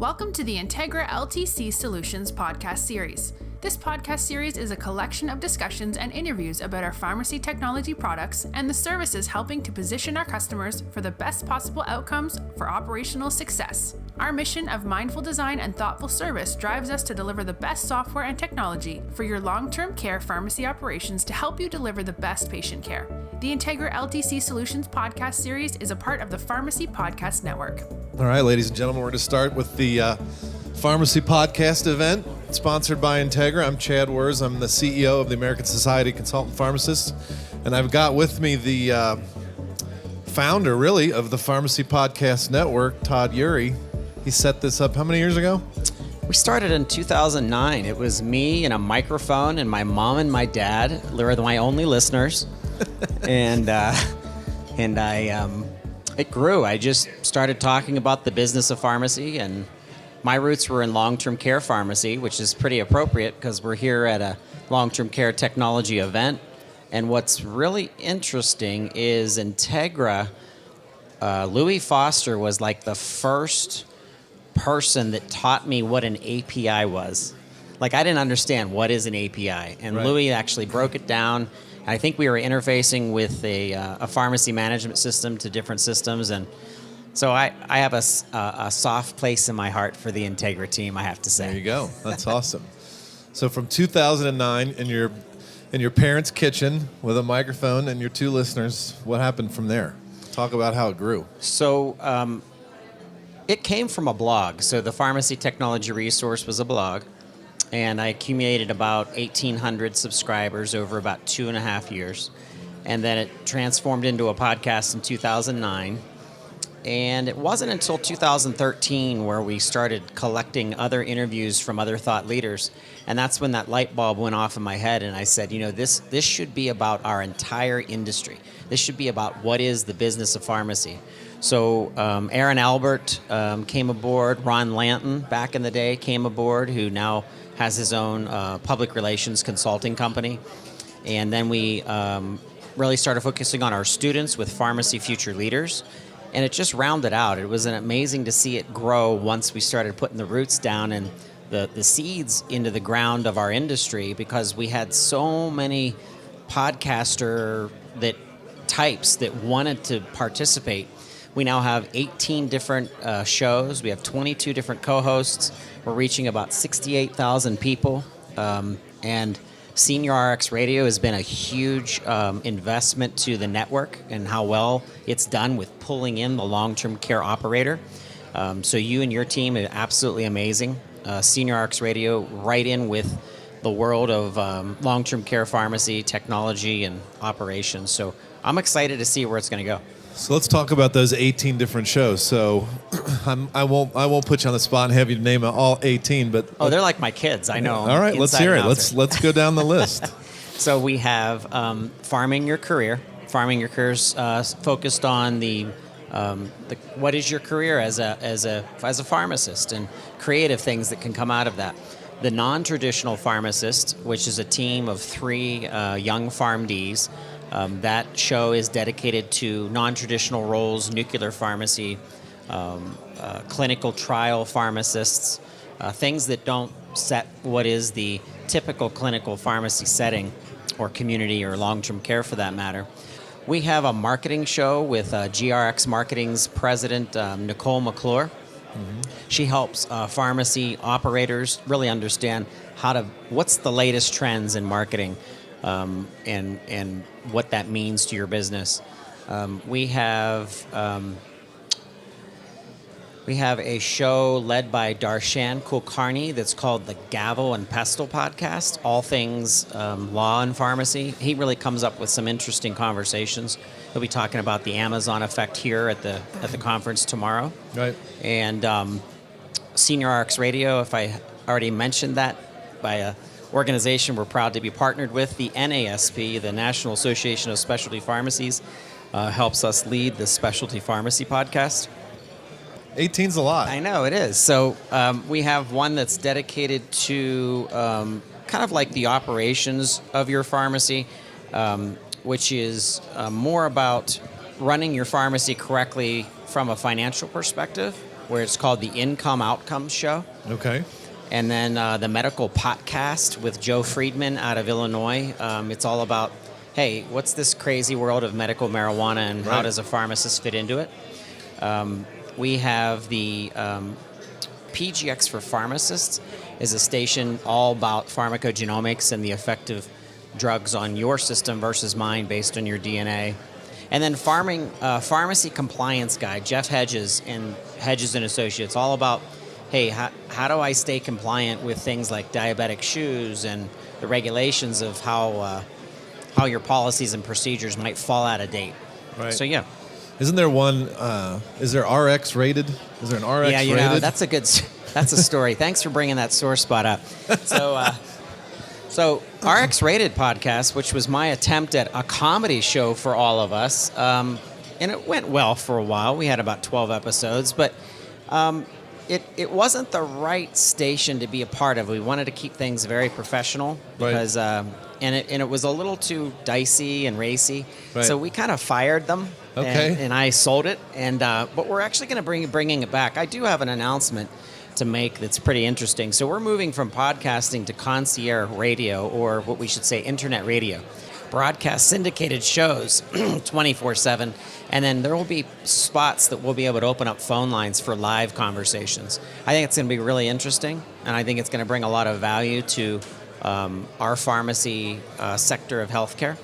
Welcome to the Integra LTC Solutions podcast series. This podcast series is a collection of discussions and interviews about our pharmacy technology products and the services helping to position our customers for the best possible outcomes for operational success. Our mission of mindful design and thoughtful service drives us to deliver the best software and technology for your long-term care pharmacy operations to help you deliver the best patient care. The Integra LTC Solutions podcast series is a part of the Pharmacy Podcast Network. All right, ladies and gentlemen, we're going to start with the Pharmacy Podcast event sponsored by Integra. I'm Chad Worz. I'm the CEO of the American Society of Consultant Pharmacists, and I've got with me the founder, really, of the Pharmacy Podcast Network, Todd Eury. He set this up how many years ago? We started in 2009. It was me and a microphone, and my mom and my dad. They were my only listeners, and it grew. I just started talking about the business of pharmacy, and my roots were in long-term care pharmacy, which is pretty appropriate because we're here at a long-term care technology event. And what's really interesting is Integra, Louis Foster was like the first person that taught me what an API was. Like, I didn't understand what is an API, and right. Louis actually broke it down. I think we were interfacing with a pharmacy management system to different systems, and so I have a soft place in my heart for the Integra team, I have to say. There you go. That's awesome. So from 2009, in your parents' kitchen with a microphone and your two listeners, what happened from there? Talk about how it grew. So it came from a blog. So the Pharmacy Technology Resource was a blog, and I accumulated about 1,800 subscribers over about 2.5 years. And then it transformed into a podcast in 2009. And it wasn't until 2013 where we started collecting other interviews from other thought leaders. And that's when that light bulb went off in my head, and I said, this should be about our entire industry. This should be about what is the business of pharmacy. So Aaron Albert came aboard. Ron Lanton, back in the day, came aboard, who now has his own public relations consulting company. And then we really started focusing on our students with Pharmacy Future Leaders. And it just rounded out. It was amazing to see it grow once we started putting the roots down and the seeds into the ground of our industry, because we had so many podcaster types that wanted to participate. We now have 18 different shows. We have 22 different co-hosts. We're reaching about 68,000 people. And Senior RX Radio has been a huge investment to the network and how well it's done with pulling in the long-term care operator. So you and your team are absolutely amazing. Senior RX Radio right in with the world of long-term care pharmacy, technology, and operations. So I'm excited to see where it's going to go. So let's talk about those 18 different shows. So I won't put you on the spot and have you name all 18, but they're like my kids. I know. All right, let's hear it. Let's go down the list. So we have Farming Your Career. Farming Your Career is focused on the what is your career as a pharmacist and creative things that can come out of that. The Non-Traditional Pharmacist, which is a team of 3 young PharmDs. That show is dedicated to non-traditional roles, nuclear pharmacy, clinical trial pharmacists, things that don't set what is the typical clinical pharmacy setting or community or long-term care for that matter. We have a marketing show with GRX Marketing's president, Nicole McClure. Mm-hmm. She helps pharmacy operators really understand what's the latest trends in marketing. And what that means to your business. We have a show led by Darshan Kulkarni that's called the Gavel and Pestle Podcast, all things law and pharmacy. He really comes up with some interesting conversations. He'll be talking about the Amazon effect here at the conference tomorrow. Right. And Senior RX Radio, if I already mentioned that, by a organization we're proud to be partnered with, the NASP, the National Association of Specialty Pharmacies, helps us lead the Specialty Pharmacy Podcast. 18's a lot. I know, it is. So we have one that's dedicated to kind of like the operations of your pharmacy, which is more about running your pharmacy correctly from a financial perspective where it's called the Income Outcomes Show. Okay. And then the Medical Podcast with Joe Friedman out of Illinois. It's all about, hey, what's this crazy world of medical marijuana and how does a pharmacist fit into it? We have the PGX for Pharmacists is a station all about pharmacogenomics and the effect of drugs on your system versus mine based on your DNA. And then Pharmacy Compliance Guy, Jeff Hedges and Hedges and Associates, all about, hey, how do I stay compliant with things like diabetic shoes and the regulations of how your policies and procedures might fall out of date. Right. So, yeah. Isn't there one, is there RX rated? Is there an RX rated? Yeah, that's a story. Thanks for bringing that sore spot up. So RX Rated podcast, which was my attempt at a comedy show for all of us, and it went well for a while. We had about 12 episodes, but it wasn't the right station to be a part of. We wanted to keep things very professional because, and it was a little too dicey and racy. Right. So we kind of fired them. Okay. And I sold it, but we're actually going to bringing it back. I do have an announcement to make that's pretty interesting. So we're moving from podcasting to concierge radio, or what we should say, internet radio. Broadcast syndicated shows 24/7, and then there will be spots that we'll be able to open up phone lines for live conversations. I think it's going to be really interesting, and I think it's going to bring a lot of value to our pharmacy sector of healthcare.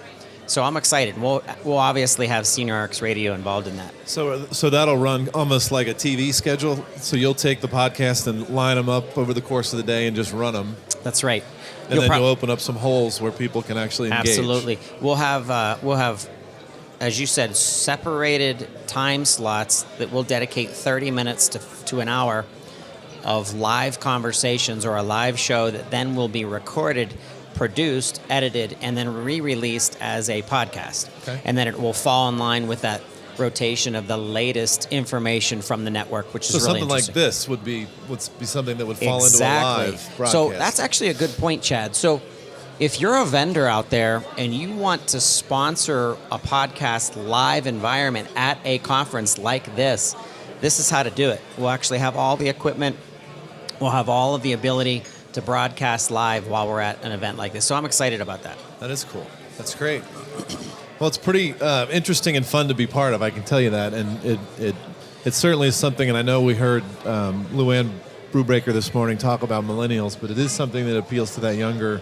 So I'm excited. We'll obviously have Senior RX Radio involved in that. So that'll run almost like a TV schedule. So you'll take the podcast and line them up over the course of the day and just run them. That's right. And then you'll open up some holes where people can actually engage. Absolutely. We'll have, as you said, separated time slots that we'll dedicate 30 minutes to an hour of live conversations or a live show that then will be recorded, produced, edited, and then re-released as a podcast. Okay. And then it will fall in line with that rotation of the latest information from the network, which is really interesting. So something like this would be something that would fall into a live broadcast. So that's actually a good point, Chad. So if you're a vendor out there and you want to sponsor a podcast live environment at a conference like this is how to do it. We'll actually have all the equipment. We'll have all of the ability to broadcast live while we're at an event like this. So I'm excited about that. That is cool. That's great. Well, it's pretty interesting and fun to be part of, I can tell you that. And it certainly is something, and I know we heard Luann Brubaker this morning talk about millennials, but it is something that appeals to that younger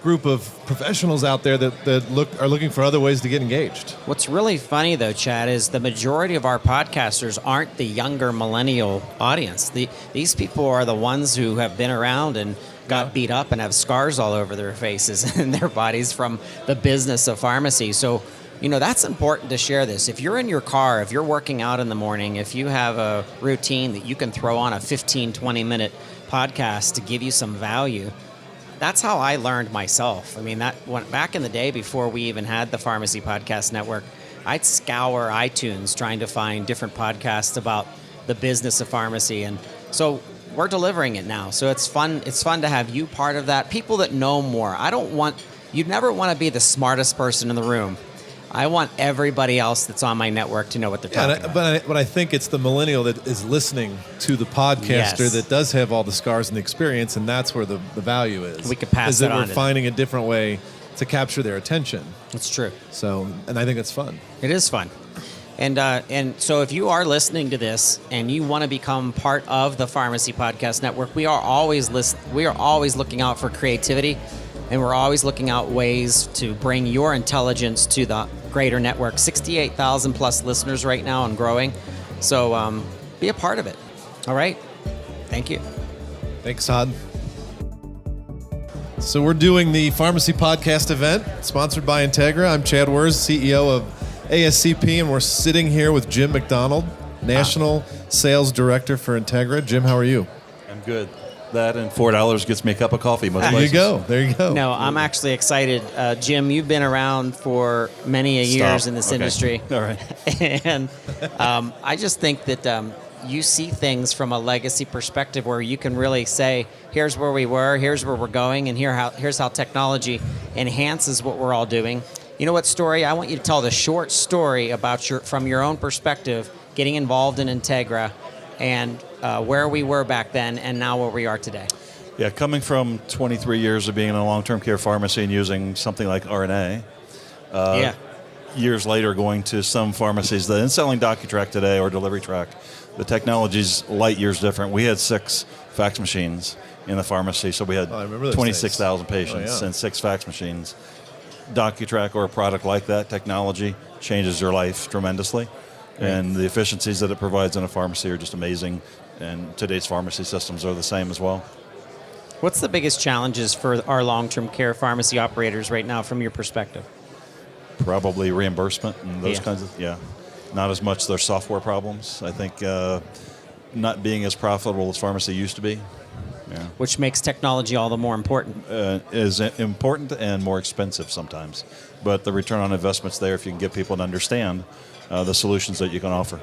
group of professionals out there that are looking for other ways to get engaged. What's really funny, though, Chad, is the majority of our podcasters aren't the younger millennial audience. These people are the ones who have been around and got beat up and have scars all over their faces and their bodies from the business of pharmacy. So, that's important to share this. If you're in your car, if you're working out in the morning, if you have a routine that you can throw on a 15, 20-minute podcast to give you some value, that's how I learned myself. I mean, back in the day before we even had the Pharmacy Podcast Network, I'd scour iTunes trying to find different podcasts about the business of pharmacy. And so we're delivering it now. So it's fun. It's fun to have you part of that. People that know more. You'd never want to be the smartest person in the room. I want everybody else that's on my network to know what they're talking about. But I think it's the millennial that is listening to the podcaster that does have all the scars and the experience, and that's where the value is. We could pass that on. Is that we're finding a different way to capture their attention. It's true. So, and I think it's fun. It is fun. And so if you are listening to this and you want to become part of the Pharmacy Podcast Network, we are always looking out for creativity, and we're always looking out ways to bring your intelligence to the greater network. 68,000 plus listeners right now and growing. So be a part of it. All right. Thank you. Thanks, Todd. So we're doing the Pharmacy Podcast event sponsored by Integra. I'm Chad Worz, CEO of ASCP, and we're sitting here with Jim McDonald, National Sales Director for Integra. Jim, how are you? I'm good. That and $4 gets me a cup of coffee. There you go. No, I'm actually excited. Jim, you've been around for many years in this industry. All right. And I just think that you see things from a legacy perspective where you can really say, here's where we were, here's where we're going, and here's how technology enhances what we're all doing. You know what story? I want you to tell the short story about from your own perspective, getting involved in Integra and where we were back then and now where we are today. Yeah, coming from 23 years of being in a long-term care pharmacy and using something like RNA, years later going to some pharmacies that and selling DocuTrack today or Delivery Track, the technology's light years different. We had 6 fax machines in the pharmacy, so we had 26,000 patients and 6 fax machines. DocuTrack or a product like that, technology changes your life tremendously, and the efficiencies that it provides in a pharmacy are just amazing, and today's pharmacy systems are the same as well. What's the biggest challenges for our long-term care pharmacy operators right now from your perspective? Probably reimbursement and those kinds of, not as much their software problems. I think not being as profitable as pharmacy used to be. Yeah. Which makes technology all the more important. Is important and more expensive sometimes. But the return on investment's there if you can get people to understand the solutions that you can offer.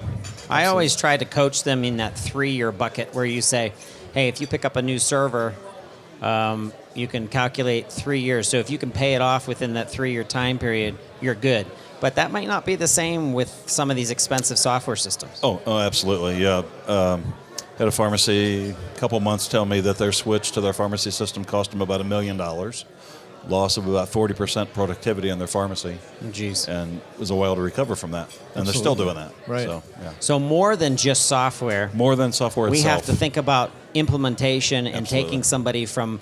I always try to coach them in that 3-year bucket where you say, hey, if you pick up a new server, you can calculate 3 years. So if you can pay it off within that 3-year time period, you're good. But that might not be the same with some of these expensive software systems. Oh absolutely, yeah. Had a pharmacy a couple months tell me that their switch to their pharmacy system cost them about $1 million. Loss of about 40% productivity in their pharmacy. Jeez. And it was a while to recover from that. And they're still doing that. Right. So more than just software. More than software we itself. have to think about implementation and taking somebody from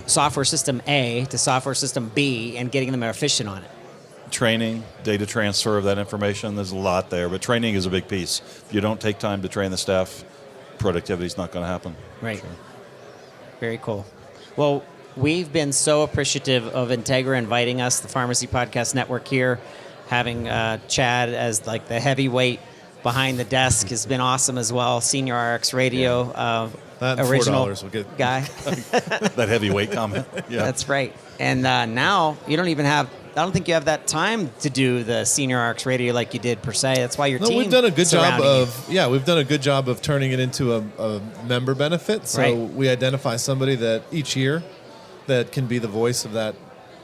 software system A to software system B and getting them efficient on it. Training, data transfer of that information, there's a lot there. But training is a big piece. If you don't take time to train the staff, productivity is not going to happen. Right. Sure. Very cool. Well, we've been so appreciative of Integra inviting us, the Pharmacy Podcast Network here, having Chad as like the heavyweight behind the desk has been awesome as well. Senior RX Radio, original will get guy. That heavyweight comment. Yeah. That's right. And now you don't even have. I don't think you have that time to do the Senior RX Radio like you did per se. That's why your team. We've done a good job we've done a good job of turning it into a member benefit. So we identify somebody that each year that can be the voice of that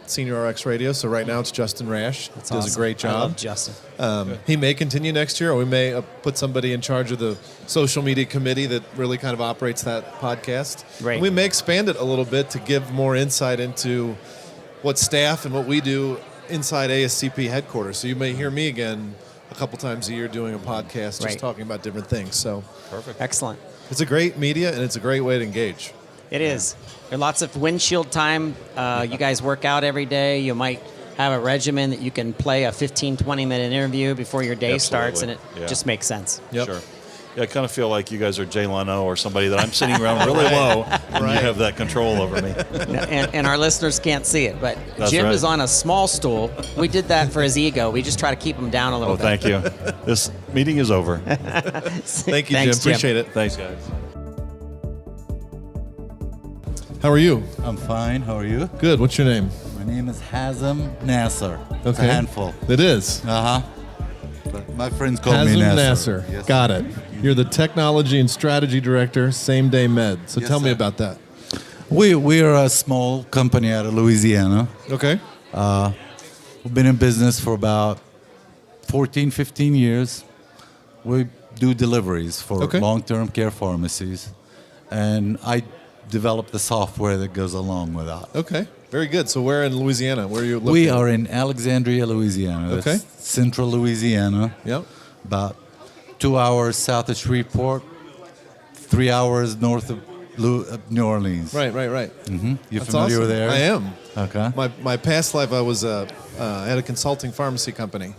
Senior RX Radio. So right now it's Justin Rash. That's does awesome. a great job. I love Justin. He may continue next year, or we may put somebody in charge of the social media committee that really kind of operates that podcast. Right. And we may expand it a little bit to give more insight into what staff and what we do inside ASCP headquarters. So you may hear me again a couple times a year doing a podcast just talking about different things. So perfect. Excellent. It's a great media, and it's a great way to engage. It is. There's lots of windshield time. You guys work out every day. You might have a regimen that you can play a 15, 20-minute interview before your day starts, and it just makes sense. Yep. Sure. Yeah, I kind of feel like you guys are Jay Leno or somebody that I'm sitting around really low, and you have that control over me. And our listeners can't see it, but That's Jim right. is on a small stool. We did that for his ego. We just try to keep him down a little bit. Thank you. This meeting is over. Thank you, Thanks, Jim. Appreciate it. Thanks, guys. How are you? I'm fine. How are you? Good. What's your name? My name is Hazem Nasser. It's a Okay. handful. It is. But my friends call me Hazem Nasser. Nasser. Yes. Got it. You're the Technology and Strategy Director, SameDayMed. So Yes, tell me sir. about that. We are a small company out of Louisiana. Okay. We've been in business for about 14, 15 years. We do deliveries for long-term care pharmacies. And I developed the software that goes along with that. Okay. Very good. So where in Louisiana? Where are you located? We are in Alexandria, Louisiana. Okay. That's central Louisiana. Yep. About 2 hours south of Shreveport, 3 hours north of New Orleans. Right. Mm-hmm. You That's familiar awesome. with the area? I am. Okay. My past life, I was had a consulting pharmacy company.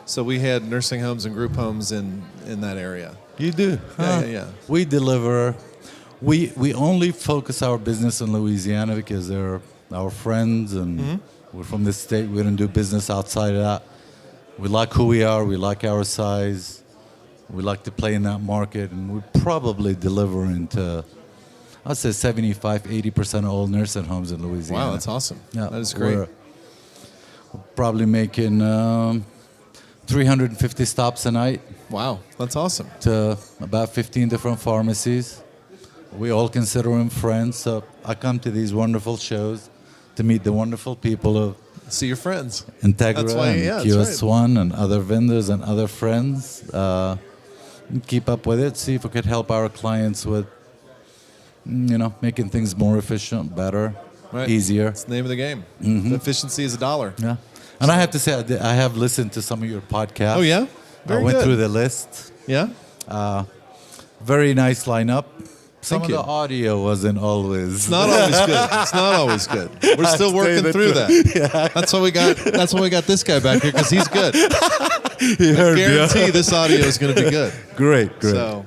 So we had nursing homes and group homes in that area. You do? Yeah. We deliver. We only focus our business in Louisiana because they're our friends and we're from this state. We don't do business outside of that. We like who we are. We like our size. We like to play in that market. And we probably deliver into, I'd say 75, 80% of all nursing homes in Louisiana. Wow, that's awesome. Yeah, That is great. We're probably making 350 stops a night Wow, that's awesome. to about 15 different pharmacies. We all consider them friends, so I come to these wonderful shows to meet the wonderful people of See your friends. Integra That's why- and yeah, that's QS1 and other vendors and other friends. keep up with it, see if we could help our clients with, making things more efficient, better, easier. It's the name of the game. The efficiency is $1. Yeah. And I have to say, I have listened to some of your podcasts. Oh, yeah? I went through the list. Yeah? Very nice lineup. Some Thank of you. the audio wasn't always. It's not always good. It's not always good. We're still working through that. Yeah. That's why we got this guy back here, because he's good. You heard me. Guarantee this audio is going to be good. Great. So,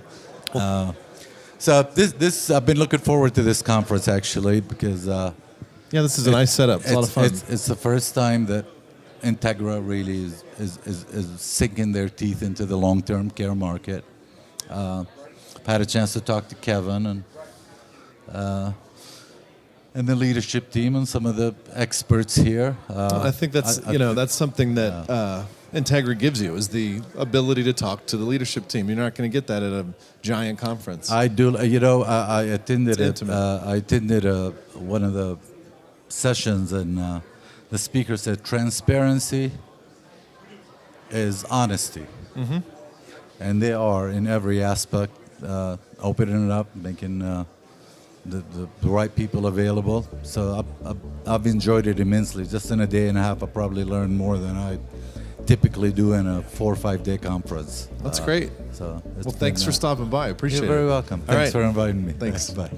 this I've been looking forward to this conference actually because this is a nice setup. It's a lot of fun. It's the first time that Integra really is sinking their teeth into the long-term care market. I've had a chance to talk to Kevin and the leadership team and some of the experts here. I think that's that's something that Integra gives you, is the ability to talk to the leadership team. You're not going to get that at a giant conference. I do. I attended it. I attended one of the sessions, and the speaker said transparency is honesty, and they are in every aspect, opening it up, making the right people available. So I've enjoyed it immensely. Just in a day and a half, I probably learned more than I typically do in a 4 or 5 day conference. That's great. So thanks for stopping by. I appreciate it. You're very welcome. Thanks for inviting me. Thanks. Bye.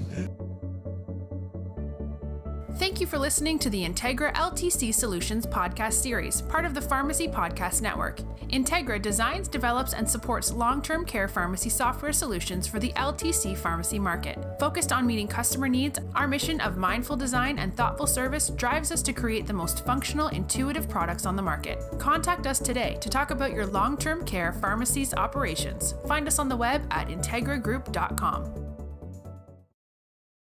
Thank you for listening to the Integra LTC Solutions podcast series, part of the Pharmacy Podcast Network. Integra designs, develops, and supports long-term care pharmacy software solutions for the LTC pharmacy market. Focused on meeting customer needs, our mission of mindful design and thoughtful service drives us to create the most functional, intuitive products on the market. Contact us today to talk about your long-term care pharmacy's operations. Find us on the web at integragroup.com.